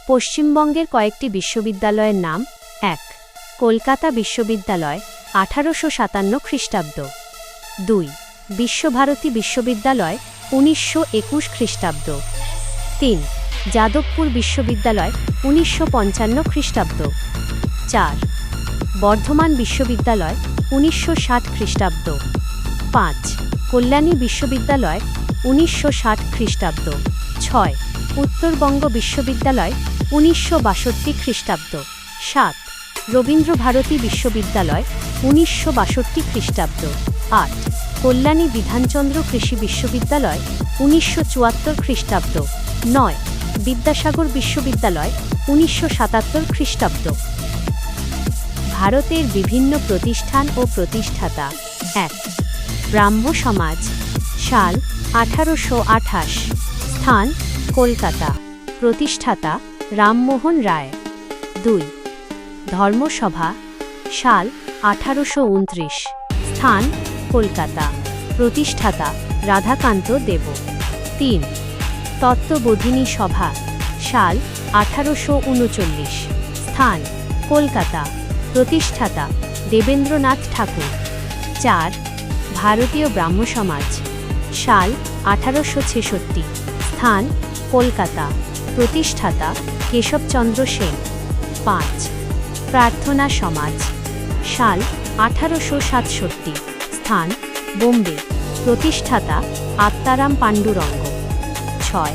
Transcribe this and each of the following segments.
পশ্চিমবঙ্গের কয়েকটি বিশ্ববিদ্যালয়ের নাম: ১. কলকাতা বিশ্ববিদ্যালয়, 1857 খ্রিস্টাব্দ। ২. বিশ্বভারতী বিশ্ববিদ্যালয়, 1921 খ্রিস্টাব্দ। ৩. যাদবপুর বিশ্ববিদ্যালয়, 1955 খ্রিস্টাব্দ। ৪. বর্ধমান বিশ্ববিদ্যালয়, 1960 খ্রিস্টাব্দ। ৫. কল্যাণী বিশ্ববিদ্যালয়, 1960 খ্রিস্টাব্দ। ৬. উত্তরবঙ্গ বিশ্ববিদ্যালয়, 1962 খ্রিস্টাব্দ। ৭. রবীন্দ্রভারতী বিশ্ববিদ্যালয়, 1962 খ্রিস্টাব্দ। ৮. কল্যাণী বিধানচন্দ্র কৃষি বিশ্ববিদ্যালয়, 1974 খ্রিস্টাব্দ। ৯. বিদ্যাসাগর বিশ্ববিদ্যালয়, 1977 খ্রিস্টাব্দ। ভারতের বিভিন্ন প্রতিষ্ঠান ও প্রতিষ্ঠাতা: ১. ব্রাহ্ম সমাজ, সাল 1828, স্থান কলকাতা, প্রতিষ্ঠাতা রামমোহন রায়। ২. ধর্মসভা, সাল 1829, স্থান কলকাতা, প্রতিষ্ঠাতা রাধাকান্ত দেব। ৩. তত্ত্ববোধিনী সভা, সাল 1839, স্থান কলকাতা, প্রতিষ্ঠাতা দেবেন্দ্রনাথ ঠাকুর। ৪. ভারতীয় ব্রাহ্ম সমাজ, সাল 1866, স্থান কলকাতা, প্রতিষ্ঠাতা কেশবচন্দ্র সেন। ৫. প্রার্থনা সমাজ, সাল 1867, স্থান বোম্বে, প্রতিষ্ঠাতা আত্মারাম পাণ্ডুরঙ্গ। ৬.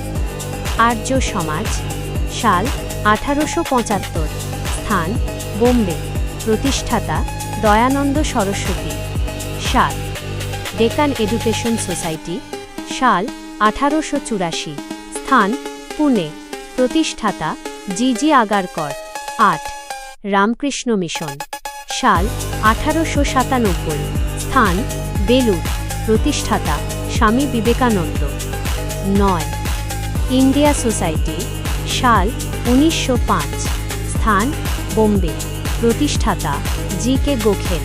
আর্য সমাজ, সাল 1875, স্থান বোম্বে, প্রতিষ্ঠাতা দয়ানন্দ সরস্বতী। ৭. ডেকান এডুকেশন সোসাইটি, সাল 1884, স্থান পুনে, প্রতিষ্ঠাতা জি আগারকর। ৮. রামকৃষ্ণ মিশন, সাল 1897, স্থান বেলুর, প্রতিষ্ঠাতা স্বামী বিবেকানন্দ। ৯. ইন্ডিয়া সোসাইটি, সাল 1905, স্থান বোম্বে, প্রতিষ্ঠাতা জি কে গোখেল।